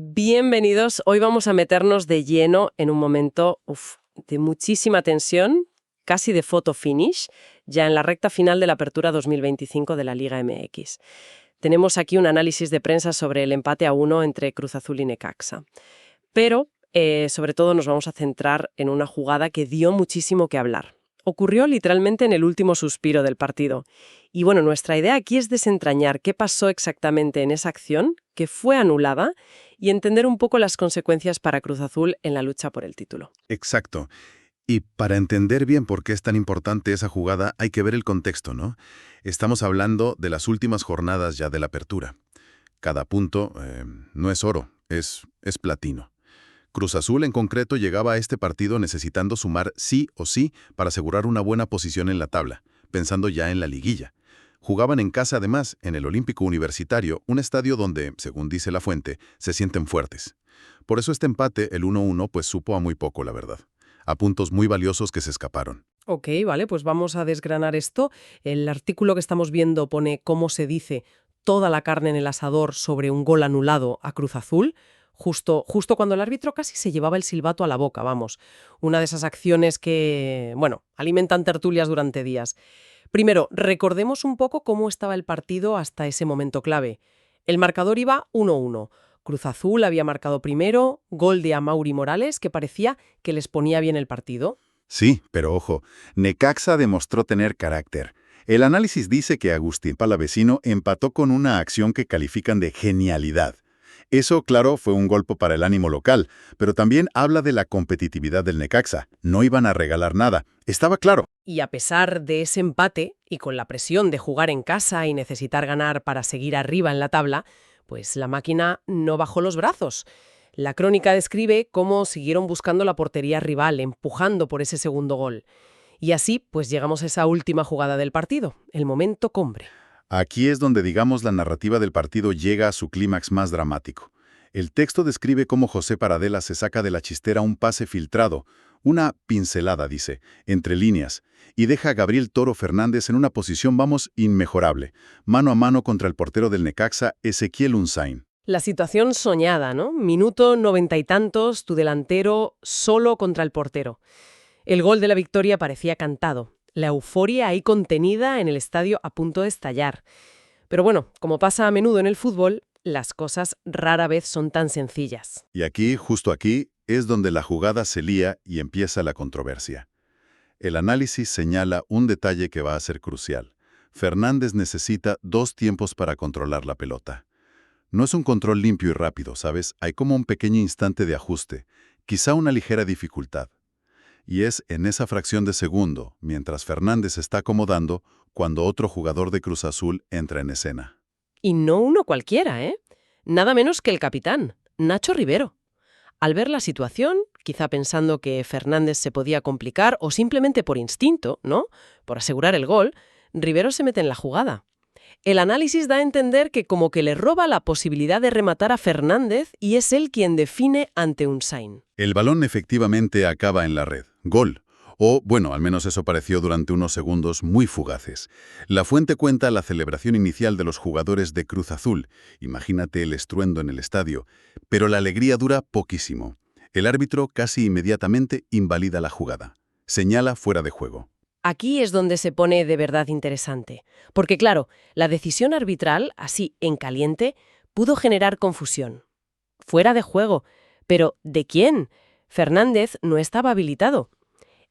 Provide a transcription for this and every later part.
Bienvenidos. Hoy vamos a meternos de lleno en un momento de muchísima tensión, casi de photo finish, ya en la recta final de la apertura 2025 de la Liga MX. Tenemos aquí un análisis de prensa sobre el empate a 1 entre Cruz Azul y Necaxa. Pero, sobre todo, nos vamos a centrar en una jugada que dio muchísimo que hablar. Ocurrió literalmente en el último suspiro del partido. Y bueno, nuestra idea aquí es desentrañar qué pasó exactamente en esa acción, que fue anulada, y entender un poco las consecuencias para Cruz Azul en la lucha por el título. Exacto. Y para entender bien por qué es tan importante esa jugada, hay que ver el contexto, ¿no? Estamos hablando de las últimas jornadas ya de la apertura. Cada punto no es oro, es platino. Cruz Azul en concreto llegaba a este partido necesitando sumar sí o sí para asegurar una buena posición en la tabla, pensando ya en la liguilla. Jugaban en casa además, en el Olímpico Universitario, un estadio donde, según dice la fuente, se sienten fuertes. Por eso este empate, el 1-1, pues supo a muy poco, la verdad. A puntos muy valiosos que se escaparon. Ok, vale, pues vamos a desgranar esto. El artículo que estamos viendo pone cómo se dice toda la carne en el asador sobre un gol anulado a Cruz Azul. Justo cuando el árbitro casi se llevaba el silbato a la boca, vamos. Una de esas acciones que, bueno, alimentan tertulias durante días. Primero, recordemos un poco cómo estaba el partido hasta ese momento clave. El marcador iba 1-1. Cruz Azul había marcado primero, gol de Amaury Morales, que parecía que les ponía bien el partido. Sí, pero ojo, Necaxa demostró tener carácter. El análisis dice que Agustín Palavecino empató con una acción que califican de genialidad. Eso, claro, fue un golpe para el ánimo local, pero también habla de la competitividad del Necaxa. No iban a regalar nada, estaba claro. Y a pesar de ese empate, y con la presión de jugar en casa y necesitar ganar para seguir arriba en la tabla, pues la máquina no bajó los brazos. La crónica describe cómo siguieron buscando la portería rival, empujando por ese segundo gol. Y así, pues llegamos a esa última jugada del partido, el momento cumbre. Aquí es donde, digamos, la narrativa del partido llega a su clímax más dramático. El texto describe cómo José Paradela se saca de la chistera un pase filtrado, una pincelada, dice, entre líneas, y deja a Gabriel Toro Fernández en una posición, vamos, inmejorable, mano a mano contra el portero del Necaxa, Ezequiel Unzain. La situación soñada, ¿no? Minuto 90 y tantos, tu delantero solo contra el portero. El gol de la victoria parecía cantado. La euforia ahí contenida en el estadio a punto de estallar. Pero bueno, como pasa a menudo en el fútbol, las cosas rara vez son tan sencillas. Y aquí, justo aquí, es donde la jugada se lía y empieza la controversia. El análisis señala un detalle que va a ser crucial. Fernández necesita 2 tiempos para controlar la pelota. No es un control limpio y rápido, ¿sabes? Hay como un pequeño instante de ajuste, quizá una ligera dificultad. Y es en esa fracción de segundo, mientras Fernández está acomodando, cuando otro jugador de Cruz Azul entra en escena. Y no uno cualquiera, ¿eh? Nada menos que el capitán, Nacho Rivero. Al ver la situación, quizá pensando que Fernández se podía complicar o simplemente por instinto, ¿no? Por asegurar el gol, Rivero se mete en la jugada. El análisis da a entender que como que le roba la posibilidad de rematar a Fernández y es él quien define ante Unzain. El balón efectivamente acaba en la red. Gol. O, bueno, al menos eso pareció durante unos segundos muy fugaces. La fuente cuenta la celebración inicial de los jugadores de Cruz Azul. Imagínate el estruendo en el estadio. Pero la alegría dura poquísimo. El árbitro casi inmediatamente invalida la jugada. Señala fuera de juego. Aquí es donde se pone de verdad interesante. Porque claro, la decisión arbitral, así en caliente, pudo generar confusión. Fuera de juego. ¿Pero de quién? Fernández no estaba habilitado.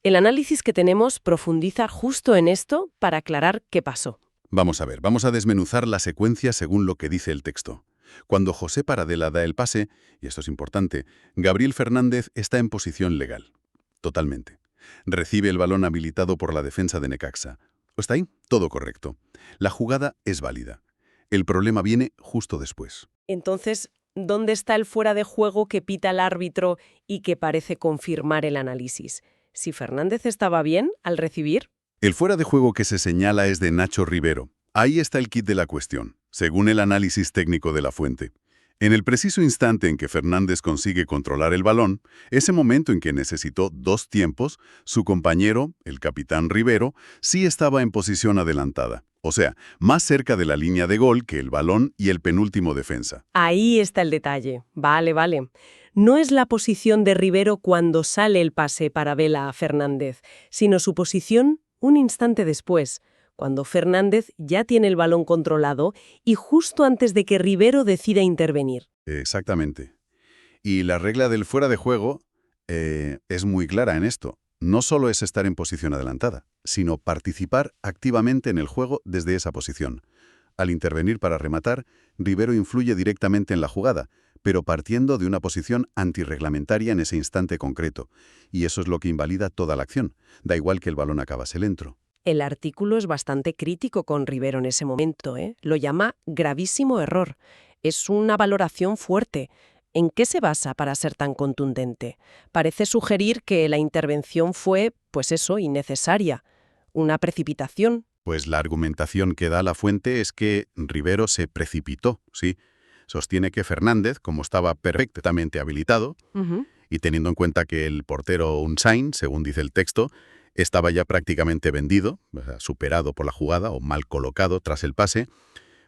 El análisis que tenemos profundiza justo en esto para aclarar qué pasó. Vamos a ver, vamos a desmenuzar la secuencia según lo que dice el texto. Cuando José Paradela da el pase, y esto es importante, Gabriel Fernández está en posición legal. Totalmente. Recibe el balón habilitado por la defensa de Necaxa. ¿Está ahí? Todo correcto. La jugada es válida. El problema viene justo después. Entonces, ¿dónde está el fuera de juego que pita el árbitro y que parece confirmar el análisis? ¿Si Fernández estaba bien al recibir? El fuera de juego que se señala es de Nacho Rivero. Ahí está el kit de la cuestión, según el análisis técnico de la fuente. En el preciso instante en que Fernández consigue controlar el balón, ese momento en que necesitó 2 tiempos, su compañero, el capitán Rivero, sí estaba en posición adelantada. O sea, más cerca de la línea de gol que el balón y el penúltimo defensa. Ahí está el detalle. Vale, vale. No es la posición de Rivero cuando sale el pase para Vela a Fernández, sino su posición un instante después, cuando Fernández ya tiene el balón controlado y justo antes de que Rivero decida intervenir. Exactamente. Y la regla del fuera de juego es muy clara en esto. No solo es estar en posición adelantada, sino participar activamente en el juego desde esa posición. Al intervenir para rematar, Rivero influye directamente en la jugada, pero partiendo de una posición antirreglamentaria en ese instante concreto. Y eso es lo que invalida toda la acción. Da igual que el balón acabase el entro. El artículo es bastante crítico con Rivero en ese momento, ¿eh? Lo llama gravísimo error. Es una valoración fuerte. ¿En qué se basa para ser tan contundente? Parece sugerir que la intervención fue, pues eso, innecesaria. Una precipitación. Pues la argumentación que da la fuente es que Rivero se precipitó, ¿sí? Sostiene que Fernández, como estaba perfectamente habilitado, y teniendo en cuenta que el portero Unsain, según dice el texto, estaba ya prácticamente vendido, o sea, superado por la jugada o mal colocado tras el pase,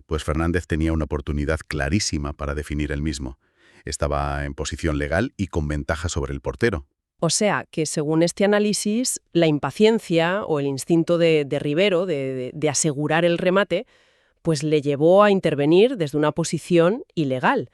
pues Fernández tenía una oportunidad clarísima para definir el mismo. Estaba en posición legal y con ventaja sobre el portero. O sea, que según este análisis, la impaciencia o el instinto de Rivero de asegurar el remate, pues le llevó a intervenir desde una posición ilegal.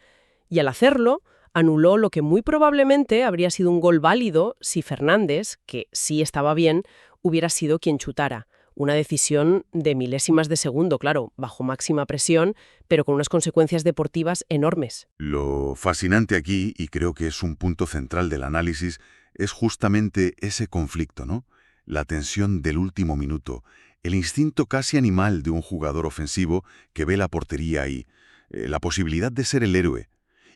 Y al hacerlo, anuló lo que muy probablemente habría sido un gol válido si Fernández, que sí estaba bien, hubiera sido quien chutara. Una decisión de milésimas de segundo, claro, bajo máxima presión, pero con unas consecuencias deportivas enormes. Lo fascinante aquí, y creo que es un punto central del análisis, es justamente ese conflicto, ¿no? La tensión del último minuto, el instinto casi animal de un jugador ofensivo que ve la portería ahí, la posibilidad de ser el héroe,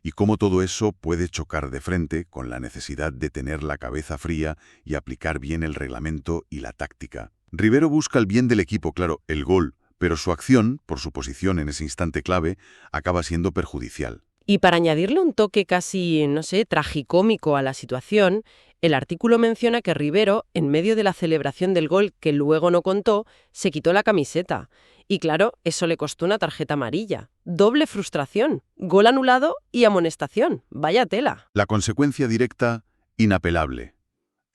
y cómo todo eso puede chocar de frente con la necesidad de tener la cabeza fría y aplicar bien el reglamento y la táctica. Rivero busca el bien del equipo, claro, el gol, pero su acción, por su posición en ese instante clave, acaba siendo perjudicial. Y para añadirle un toque casi, no sé, tragicómico a la situación, el artículo menciona que Rivero, en medio de la celebración del gol que luego no contó, se quitó la camiseta. Y claro, eso le costó una tarjeta amarilla. Doble frustración. Gol anulado y amonestación. Vaya tela. La consecuencia directa, inapelable.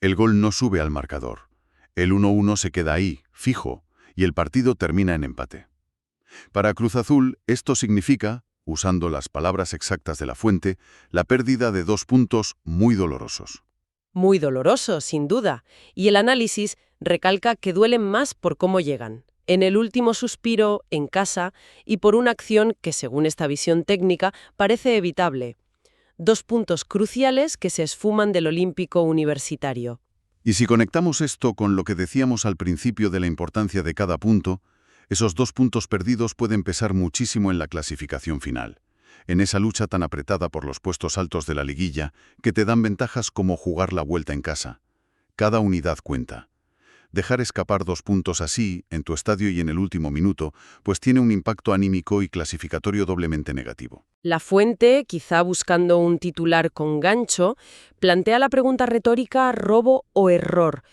El gol no sube al marcador. El 1-1 se queda ahí, fijo, y el partido termina en empate. Para Cruz Azul, esto significa, usando las palabras exactas de la fuente, la pérdida de 2 puntos muy dolorosos. Muy doloroso, sin duda. Y el análisis recalca que duelen más por cómo llegan. En el último suspiro, en casa, y por una acción que, según esta visión técnica, parece evitable. 2 puntos cruciales que se esfuman del olímpico universitario. Y si conectamos esto con lo que decíamos al principio de la importancia de cada punto, esos 2 puntos perdidos pueden pesar muchísimo en la clasificación final, en esa lucha tan apretada por los puestos altos de la liguilla que te dan ventajas como jugar la vuelta en casa. Cada unidad cuenta. Dejar escapar 2 puntos así, en tu estadio y en el último minuto, pues tiene un impacto anímico y clasificatorio doblemente negativo. La fuente, quizá buscando un titular con gancho, plantea la pregunta retórica ¿robo o error?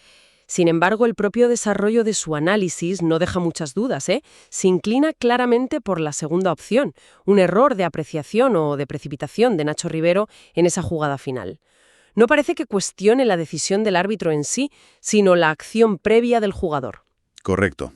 Sin embargo, el propio desarrollo de su análisis no deja muchas dudas, ¿eh? Se inclina claramente por la segunda opción, un error de apreciación o de precipitación de Nacho Rivero en esa jugada final. No parece que cuestione la decisión del árbitro en sí, sino la acción previa del jugador. Correcto.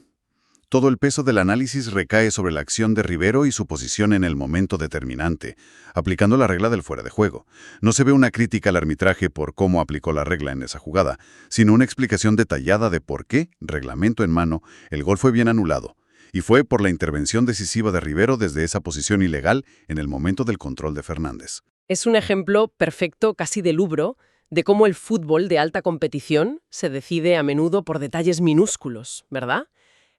Todo el peso del análisis recae sobre la acción de Rivero y su posición en el momento determinante, aplicando la regla del fuera de juego. No se ve una crítica al arbitraje por cómo aplicó la regla en esa jugada, sino una explicación detallada de por qué, reglamento en mano, el gol fue bien anulado. Y fue por la intervención decisiva de Rivero desde esa posición ilegal en el momento del control de Fernández. Es un ejemplo perfecto, casi de Lubro, de cómo el fútbol de alta competición se decide a menudo por detalles minúsculos, ¿verdad?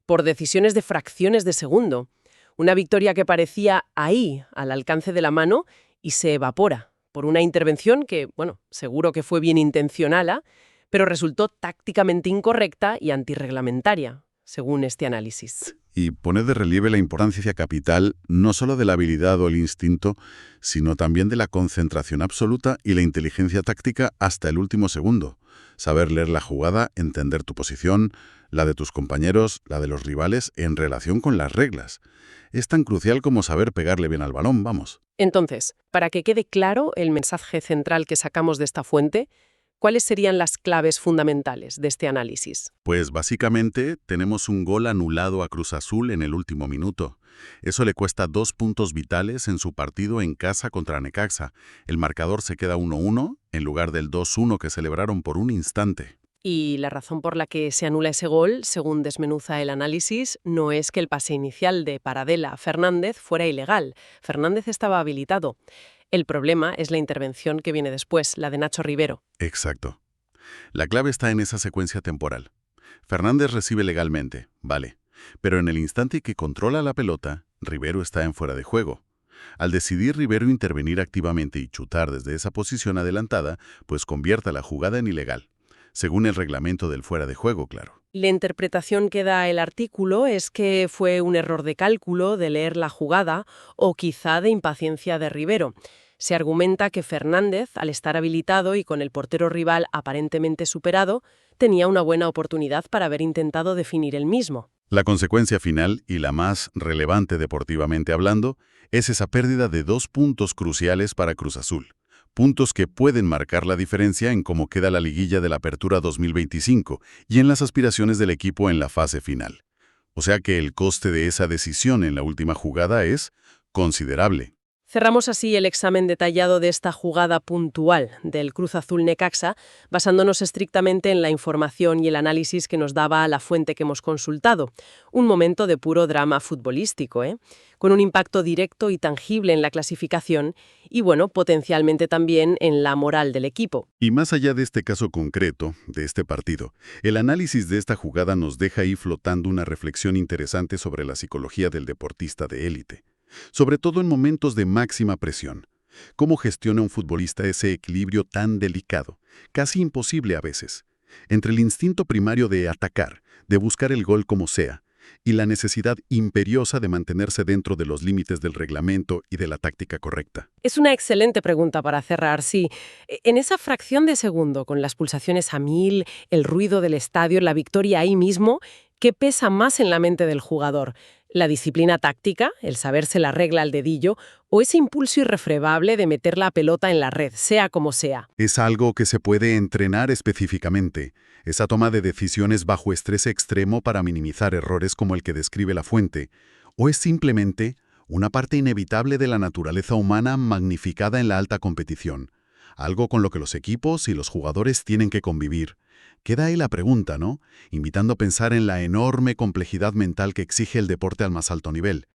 Por decisiones de fracciones de segundo. Una victoria que parecía ahí, al alcance de la mano, y se evapora por una intervención que, bueno, seguro que fue bien intencionada, pero resultó tácticamente incorrecta y antirreglamentaria, según este análisis. Y pone de relieve la importancia capital no solo de la habilidad o el instinto, sino también de la concentración absoluta y la inteligencia táctica hasta el último segundo. Saber leer la jugada, entender tu posición, la de tus compañeros, la de los rivales, en relación con las reglas. Es tan crucial como saber pegarle bien al balón, vamos. Entonces, para que quede claro el mensaje central que sacamos de esta fuente, ¿cuáles serían las claves fundamentales de este análisis? Pues básicamente tenemos un gol anulado a Cruz Azul en el último minuto. Eso le cuesta 2 puntos vitales en su partido en casa contra Necaxa. El marcador se queda 1-1 en lugar del 2-1 que celebraron por un instante. Y la razón por la que se anula ese gol, según desmenuza el análisis, no es que el pase inicial de Paradela a Fernández fuera ilegal. Fernández estaba habilitado. El problema es la intervención que viene después, la de Nacho Rivero. Exacto. La clave está en esa secuencia temporal. Fernández recibe legalmente, vale. Pero en el instante que controla la pelota, Rivero está en fuera de juego. Al decidir Rivero intervenir activamente y chutar desde esa posición adelantada, pues convierta la jugada en ilegal. Según el reglamento del fuera de juego, claro. La interpretación que da el artículo es que fue un error de cálculo, de leer la jugada, o quizá de impaciencia de Rivero. Se argumenta que Fernández, al estar habilitado y con el portero rival aparentemente superado, tenía una buena oportunidad para haber intentado definir él mismo. La consecuencia final, y la más relevante deportivamente hablando, es esa pérdida de 2 puntos cruciales para Cruz Azul. Puntos que pueden marcar la diferencia en cómo queda la liguilla de la Apertura 2025 y en las aspiraciones del equipo en la fase final. O sea que el coste de esa decisión en la última jugada es considerable. Cerramos así el examen detallado de esta jugada puntual del Cruz Azul Necaxa, basándonos estrictamente en la información y el análisis que nos daba la fuente que hemos consultado. Un momento de puro drama futbolístico, con un impacto directo y tangible en la clasificación y, potencialmente también en la moral del equipo. Y más allá de este caso concreto, de este partido, el análisis de esta jugada nos deja ahí flotando una reflexión interesante sobre la psicología del deportista de élite. Sobre todo en momentos de máxima presión. ¿Cómo gestiona un futbolista ese equilibrio tan delicado, casi imposible a veces, entre el instinto primario de atacar, de buscar el gol como sea, y la necesidad imperiosa de mantenerse dentro de los límites del reglamento y de la táctica correcta? Es una excelente pregunta para cerrar, sí. En esa fracción de segundo, con las pulsaciones a 1000, el ruido del estadio, la victoria ahí mismo, ¿qué pesa más en la mente del jugador? ¿La disciplina táctica, el saberse la regla al dedillo, o ese impulso irrefrenable de meter la pelota en la red, sea como sea? Es algo que se puede entrenar específicamente, esa toma de decisiones bajo estrés extremo para minimizar errores como el que describe la fuente, o es simplemente una parte inevitable de la naturaleza humana magnificada en la alta competición, algo con lo que los equipos y los jugadores tienen que convivir. Queda ahí la pregunta, ¿no? Invitando a pensar en la enorme complejidad mental que exige el deporte al más alto nivel.